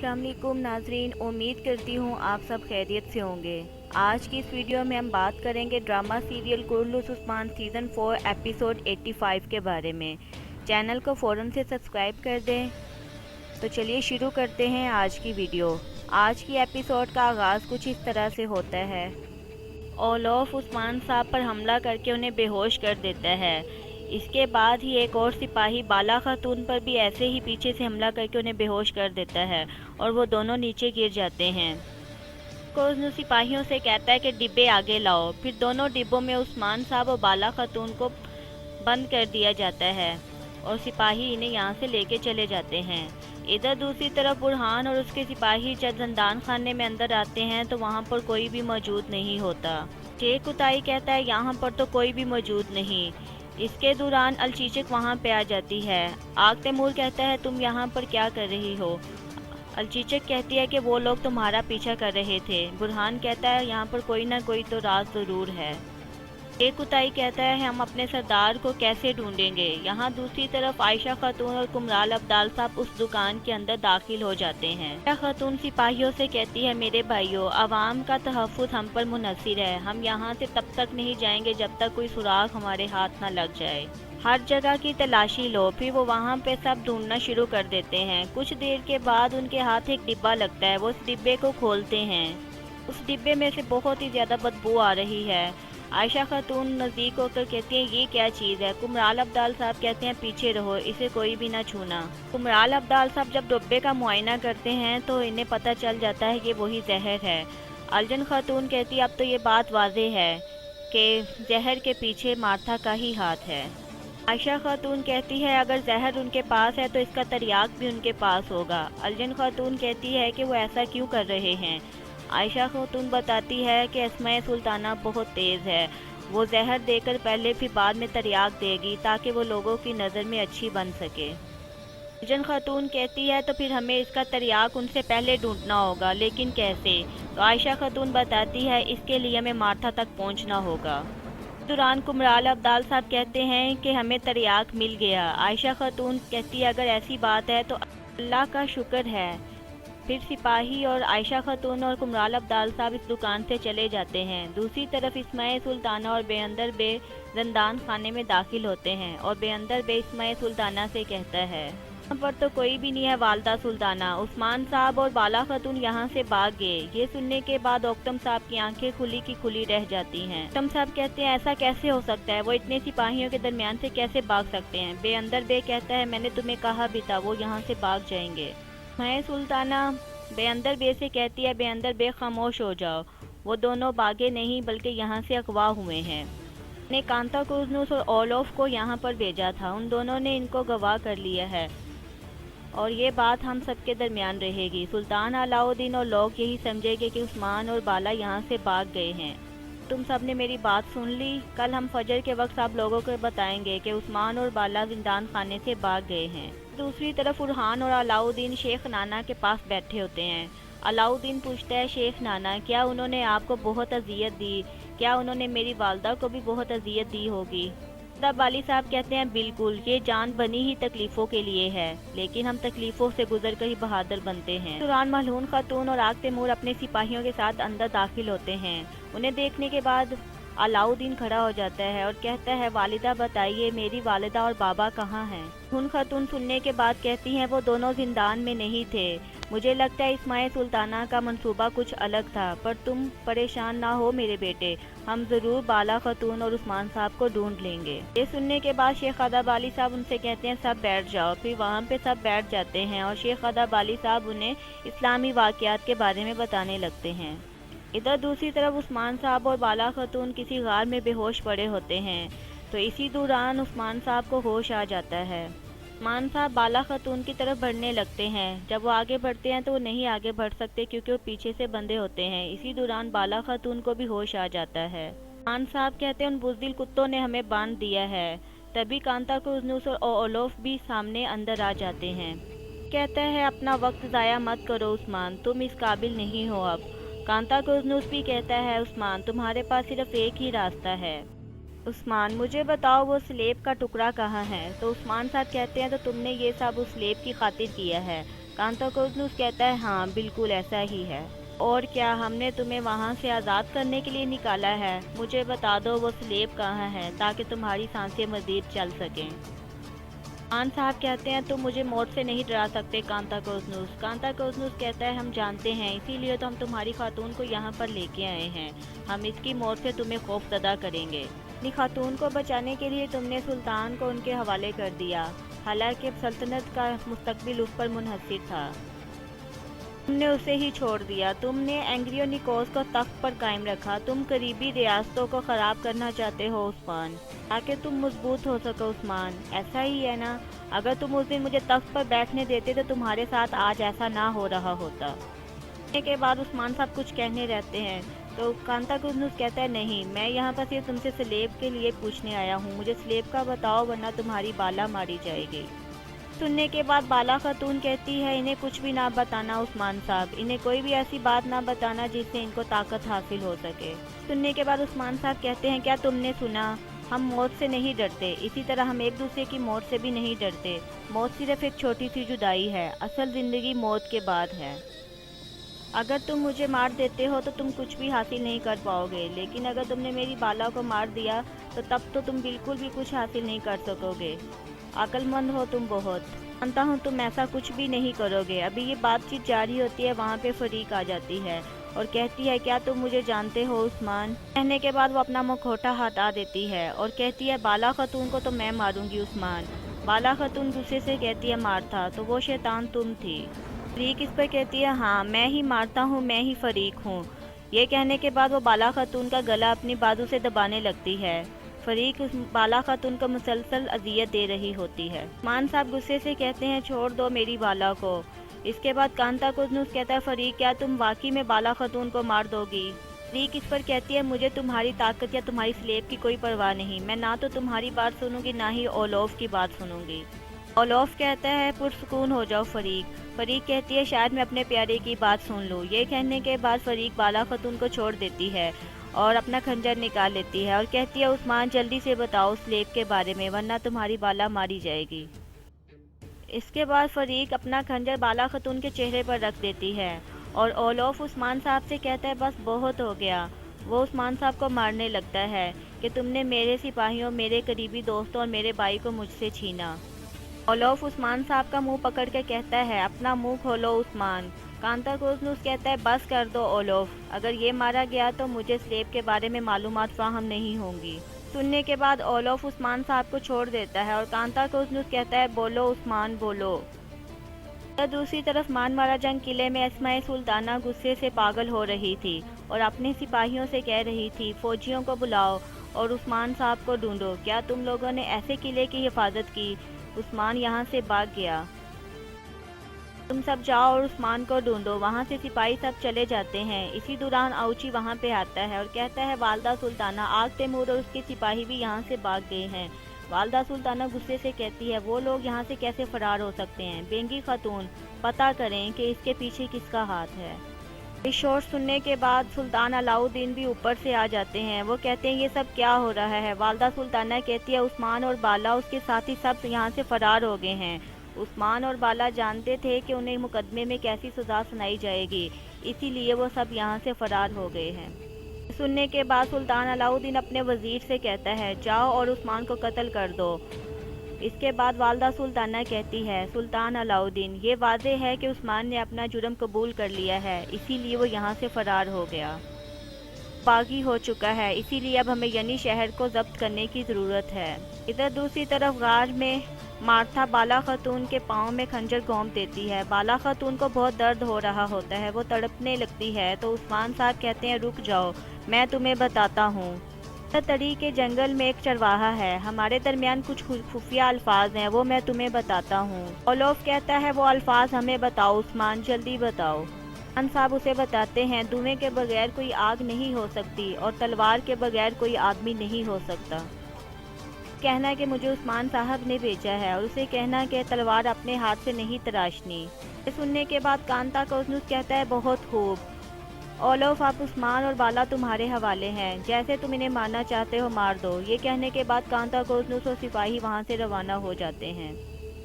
अस्सलाम वालेकुम नाजरीन, उम्मीद करती हूँ आप सब खैरियत से होंगे। आज की इस वीडियो में हम बात करेंगे drama serial Kurulus Osman season 4 episode 85 के बारे में। चैनल को फ़ौरन से सब्सक्राइब कर दें। तो चलिए शुरू करते हैं आज की वीडियो। आज की एपिसोड का आगाज़ कुछ इस तरह से होता है। ओलोफ उस्मान साहब पर हमला करके उन्हें बेहोश कर देता है। इसके बाद ही एक और सिपाही बाला खातून पर भी ऐसे ही पीछे से हमला करके उन्हें बेहोश कर देता है और वो दोनों नीचे गिर जाते हैं। को सिपाहियों से कहता है कि डिब्बे आगे लाओ। फिर दोनों डिब्बों में उस्मान साहब और बाला खातून को बंद कर दिया जाता है और सिपाही इन्हें यहाँ से लेके चले जाते हैं। इधर दूसरी तरफ बुरहान और उसके सिपाही जब जंदान खाने में अंदर आते हैं तो वहाँ पर कोई भी मौजूद नहीं होता। शेख उताई कहता है यहाँ पर तो कोई भी मौजूद नहीं। इसके दौरान अलचीचक वहाँ पे आ जाती है। आग तैमूर कहता है तुम यहाँ पर क्या कर रही हो। अलचीचक कहती है कि वो लोग तुम्हारा पीछा कर रहे थे। बुरहान कहता है यहाँ पर कोई ना कोई तो राज ज़रूर है। एक उताई कहता है हम अपने सरदार को कैसे ढूंढेंगे। यहाँ दूसरी तरफ आयशा खातून और कुमराल अब्दाल साहब उस दुकान के अंदर दाखिल हो जाते हैं। आयशा खातून सिपाहियों से कहती है मेरे भाइयों, आवाम का तहफ़्फ़ुज़ हम पर मुनहसिर है। हम यहाँ से तब तक नहीं जाएंगे जब तक कोई सुराग हमारे हाथ ना लग जाए। हर जगह की तलाशी लो। फिर वो वहाँ पे सब ढूंढना शुरू कर देते हैं। कुछ देर के बाद उनके हाथ एक डिब्बा लगता है। वो उस डिब्बे को खोलते हैं। उस डिब्बे में से बहुत ही ज़्यादा बदबू आ रही है। आयशा खातून नज़दीक होकर कहती हैं ये क्या चीज़ है। कुमराल अब्दाल साहब कहते हैं पीछे रहो, इसे कोई भी ना छूना। कुमराल अब्दाल साहब जब डिब्बे का मुआयना करते हैं तो इन्हें पता चल जाता है कि वही जहर है। अलजन खातून कहती है अब तो ये बात वाज़ेह है कि जहर के पीछे मार्था का ही हाथ है। आयशा खातून कहती है अगर जहर उनके पास है तो इसका तरियाक भी उनके पास होगा। अलजन खातून कहती है कि वो ऐसा क्यों कर रहे हैं। आयशा खातून बताती है कि अस्मा सुल्ताना बहुत तेज़ है। वो जहर देकर पहले फिर बाद में तरियाक देगी ताकि वो लोगों की नज़र में अच्छी बन सके। अलजन खातून कहती है तो फिर हमें इसका तरियाक उनसे पहले ढूंढना होगा, लेकिन कैसे। तो आयशा खातून बताती है इसके लिए हमें मार्था तक पहुंचना होगा। दौरान कुमराल अब्दाल साहब कहते हैं कि हमें तरियाक मिल गया। आयशा खातून कहती है अगर ऐसी बात है तो अल्लाह का शुक्र है। फिर सिपाही और आयशा खातून और कुमराल अब्दाल साहब इस दुकान से चले जाते हैं। दूसरी तरफ इस्माइल सुल्ताना और बेअंदर बे जंदान खाने में दाखिल होते हैं और बेअंदर बे इस्माइल सुल्ताना से कहता है यहाँ पर तो कोई भी नहीं है वालदा सुल्ताना। उस्मान साहब और बाला खातून यहाँ से भाग गए। ये सुनने के बाद ओक्तम साहब की आंखें खुली की खुली रह जाती हैं। ओक्तम साहब कहते हैं ऐसा कैसे हो सकता है, वो इतने सिपाहियों के दरमियान से कैसे भाग सकते हैं। बेअंदर बे कहता है मैंने तुम्हें कहा भी था वो यहाँ से भाग जाएंगे। मैं सुल्ताना बेअंदर बे से कहती है बेअंदर बे खामोश हो जाओ, वो दोनों भागे नहीं बल्कि यहाँ से अगवा हुए हैं। ने कांता कुर्नुस और ओलोफ को यहाँ पर भेजा था, उन दोनों ने इनको गवाह कर लिया है और ये बात हम सबके दरमियान रहेगी। सुल्तान अलाउद्दीन और लोग यही समझेंगे कि उस्मान और बाला यहाँ से भाग गए हैं। तुम सब ने मेरी बात सुन ली। कल हम फजर के वक्त सब लोगों को बताएंगे कि उस्मान और बाला जिंदान खाने से भाग गए हैं। दूसरी तरफ बुरहान और अलाउद्दीन शेख नाना के पास बैठे होते हैं। अलाउद्दीन पूछता है शेख नाना क्या उन्होंने आपको बहुत अजियत दी, क्या उन्होंने मेरी वालदा को भी बहुत अजियत दी होगी। बाली साहब कहते हैं बिल्कुल, ये जान बनी ही तकलीफ़ों के लिए है, लेकिन हम तकलीफ़ों से गुजर कर ही बहादुर बनते हैं। दौरान मलहून खातून और आग तैमूर अपने सिपाहियों के साथ अंदर दाखिल होते हैं। उन्हें देखने के बाद अलाउद्दीन खड़ा हो जाता है और कहता है वालिदा बताइए मेरी वालिदा और बाबा कहाँ हैं। मलहून खातून सुनने के बाद कहती हैं वो दोनों जिंदान में नहीं थे। मुझे लगता है इस्माइल सुल्ताना का मंसूबा कुछ अलग था, पर तुम परेशान ना हो मेरे बेटे, हम ज़रूर बाला खातून और उस्मान साहब को ढूंढ लेंगे। ये सुनने के बाद शेख अदाब अली साहब उनसे कहते हैं सब बैठ जाओ। फिर वहाँ पे सब बैठ जाते हैं और शेख अदाब अली साहब उन्हें इस्लामी वाक़यात के बारे में बताने लगते हैं। इधर दूसरी तरफ उस्मान साहब और बाला खातून किसी गार में बेहोश पड़े होते हैं। तो इसी दौरान उस्मान साहब को होश आ जाता है। उस्मान साहब बाला खातून की तरफ बढ़ने लगते हैं। जब वो आगे बढ़ते हैं तो वो नहीं आगे बढ़ सकते क्योंकि वो पीछे से बंधे होते हैं। इसी दौरान बाला खातून को भी होश आ जाता है। उस्मान साहब कहते हैं उन बुज़दिल कुत्तों ने हमें बांध दिया है। तभी कांता कुर्नुस और ओलोफ भी सामने अंदर आ जाते हैं। कहता है अपना वक्त ज़ाया मत करो उस्मान, तुम इस काबिल नहीं हो अब। कांता कुर्नुस भी कहता है उस्मान तुम्हारे पास सिर्फ एक ही रास्ता है। उस्मान मुझे बताओ वो स्लेब का टुकड़ा कहाँ है। तो उस्मान साहब कहते हैं तो तुमने ये सब उस स्लेब की खातिर किया है, कांताकोज़नुस कहता है हाँ बिल्कुल ऐसा ही है। और क्या हमने तुम्हें वहाँ से आज़ाद करने के लिए निकाला है? मुझे बता दो वो स्लेब कहाँ है ताकि तुम्हारी सांसें मज़ीद चल सकें। खान साहब कहते हैं तुम मुझे मौत से नहीं डरा सकते कांताकोज़नुस। कांताकोज़नुस कहता है हम जानते हैं, इसीलिए तो हम तुम्हारी खातून को यहाँ पर लेके आए हैं। हम इसकी मौत से तुम्हें खौफज़दा करेंगे। अपनी खातून को बचाने के लिए तुमने सुल्तान को उनके हवाले कर दिया, हालांकि अब सल्तनत का मुस्तकबिल उस पर मुनहसर था। तुमने उसे ही छोड़ दिया। तुमने एंग्रियोनिकोस को तख्त पर कायम रखा। तुम करीबी रियासतों को ख़राब करना चाहते हो उस्मान, ताकि तुम मजबूत हो सको उस्मान, ऐसा ही है ना? अगर तुम उस दिन मुझे तख्त पर बैठने देते तो तुम्हारे साथ आज ऐसा ना हो रहा होता। के बाद उस्मान साहब कुछ कहने रहते हैं तो कांताकोज़नुस कहता है नहीं, मैं यहाँ पर सिर्फ तुमसे स्लेब के लिए पूछने आया हूँ, मुझे स्लेब का बताओ वरना तुम्हारी बाला मारी जाएगी। सुनने के बाद बाला खातून कहती है इन्हें कुछ भी ना बताना उस्मान साहब, इन्हें कोई भी ऐसी बात ना बताना जिससे इनको ताकत हासिल हो सके। सुनने के बाद उस्मान साहब कहते हैं क्या तुमने सुना, हम मौत से नहीं डरते, इसी तरह हम एक दूसरे की मौत से भी नहीं डरते। मौत सिर्फ एक छोटी सी जुदाई है, असल ज़िंदगी मौत के बाद है। अगर तुम मुझे मार देते हो तो तुम कुछ भी हासिल नहीं कर पाओगे, लेकिन अगर तुमने मेरी बाला को मार दिया तो तब तो तुम बिल्कुल भी कुछ हासिल नहीं कर सकोगे। अक्लमंद हो तुम बहुत, जानता हूँ तुम ऐसा कुछ भी नहीं करोगे। अभी ये बातचीत जारी होती है, वहाँ पे फरीक आ जाती है और कहती है क्या तुम मुझे जानते हो उस्मान? कहने के बाद वो अपना मुखौटा हटा देती है और कहती है बाला खातून को तो मैं मारूंगी उस्मान। बाला खातून गुस्से से कहती है मारता तो वो शैतान तुम थी। फरीक इस पर कहती है हाँ मैं ही मारता हूँ, मैं ही फरीक हूँ। ये कहने के बाद वो बाला खातून का गला अपनी बाजू से दबाने लगती है। फरीक उस बाला खातून को मुसलसल अजियत दे रही होती है। मान साहब गुस्से से कहते हैं छोड़ दो मेरी बाला को। इसके बाद कांताकोज़नुस कहता है फरीक क्या तुम वाकई में बाला खातून को मार दोगी? फरीक इस पर कहती है मुझे तुम्हारी ताकत या तुम्हारी स्लेब की कोई परवाह नहीं, मैं ना तो तुम्हारी बात सुनूंगी ना ही ओलोफ की बात सुनूंगी। ओलोफ कहता है पुरसुकून हो जाओ फरीक। फरीक कहती है शायद मैं अपने प्यारे की बात सुन लूँ। ये कहने के बाद फरीक बाला खातून को छोड़ देती है और अपना खंजर निकाल लेती है और कहती है उस्मान जल्दी से बताओ स्लेब के बारे में वरना तुम्हारी बाला मारी जाएगी। इसके बाद फरीक अपना खंजर बाला खातून के चेहरे पर रख देती है और ओलोफ उस्मान साहब से कहता है बस बहुत हो गया। वो उस्मान साहब को मारने लगता है कि तुमने मेरे सिपाहियों, मेरे करीबी दोस्तों और मेरे भाई को मुझसे छीना। ओलोफ उस्मान साहब का मुंह पकड़ के कहता है अपना मुंह खोलो उस्मान। कांताकोज़नुस कहता है बस कर दो ओलोफ, अगर ये मारा गया तो मुझे स्लेब के बारे में मालूमात फाहम नहीं होंगी। सुनने के बाद ओलोफ उस्मान साहब को छोड़ देता है और कांताकोज़नुस कहता है बोलो उस्मान बोलो। तो दूसरी तरफ मानवारा जंग किले में अस्माए सुल्ताना गुस्से से पागल हो रही थी और अपने सिपाहियों से कह रही थी फौजियों को बुलाओ और उस्मान साहब को ढूंढो। क्या तुम लोगों ने ऐसे किले की हिफाजत की? उस्मान यहाँ से भाग गया, तुम सब जाओ और उस्मान को ढूंढो। वहाँ से सिपाही सब चले जाते हैं। इसी दौरान आउची वहाँ पे आता है और कहता है वालदा सुल्ताना, आग तैमूर और उसके सिपाही भी यहाँ से भाग गए हैं। वालदा सुल्ताना गुस्से से कहती है वो लोग यहाँ से कैसे फरार हो सकते हैं? बेंगी खातून पता करें कि इसके पीछे किसका हाथ है। इस शोर सुनने के बाद सुल्तान अलाउद्दीन भी ऊपर से आ जाते हैं। वो कहते हैं ये सब क्या हो रहा है? वालदा सुल्ताना कहती है उस्मान और बाला उसके साथी सब यहाँ से फरार हो गए हैं। उस्मान और बाला जानते थे कि उन्हें मुकदमे में कैसी सज़ा सुनाई जाएगी, इसीलिए वो सब यहाँ से फरार हो गए हैं। सुनने के बाद सुल्तान अलाउद्दीन अपने वजीर से कहता है जाओ और उस्मान को कत्ल कर दो। इसके बाद वालदा सुल्ताना कहती है सुल्तान अलाउद्दीन ये वाज़े है कि उस्मान ने अपना जुर्म कबूल कर लिया है, इसीलिए वो यहाँ से फरार हो गया, बागी हो चुका है, इसीलिए अब हमें यनी शहर को जब्त करने की ज़रूरत है। इधर दूसरी तरफ गार में मार्था बाला खातून के पाँव में खंजर घोंप देती है। बाला खातून को बहुत दर्द हो रहा होता है, वो तड़पने लगती है तो उस्मान साहब कहते हैं रुक जाओ मैं तुम्हें बताता हूँ। तड़ी के जंगल में एक चरवाहा है, हमारे दरमियान कुछ खुफिया अल्फाज हैं, वो मैं तुम्हें बताता हूँ। ओलोफ कहता है वो अल्फाज हमें बताओ उस्मान, जल्दी बताओ। उस्मान साहब उसे बताते हैं धुएं के बगैर कोई आग नहीं हो सकती और तलवार के बगैर कोई आदमी नहीं हो सकता। कहना कि मुझे उस्मान साहब ने भेजा है और उसे कहना कि तलवार अपने हाथ से नहीं तराशनी। सुनने के बाद कांताकोज़नुस कहता है बहुत खूब ओलोफ, आप उस्मान और बाला तुम्हारे हवाले हैं, जैसे तुम इन्हें मारना चाहते हो मार दो। ये कहने के बाद कांताकोज़नुस और सिपाही वहाँ से रवाना हो जाते हैं।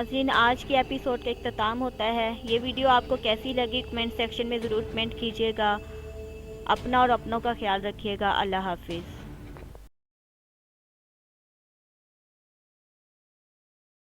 ناظرین، آج کی ایپیسوڈ کا اختتام ہوتا ہے۔ یہ ویڈیو آپ کو کیسی لگی کمنٹ سیکشن میں ضرور کمنٹ کیجیے گا۔ اپنا اور اپنوں کا خیال رکھیے گا۔ اللہ حافظ۔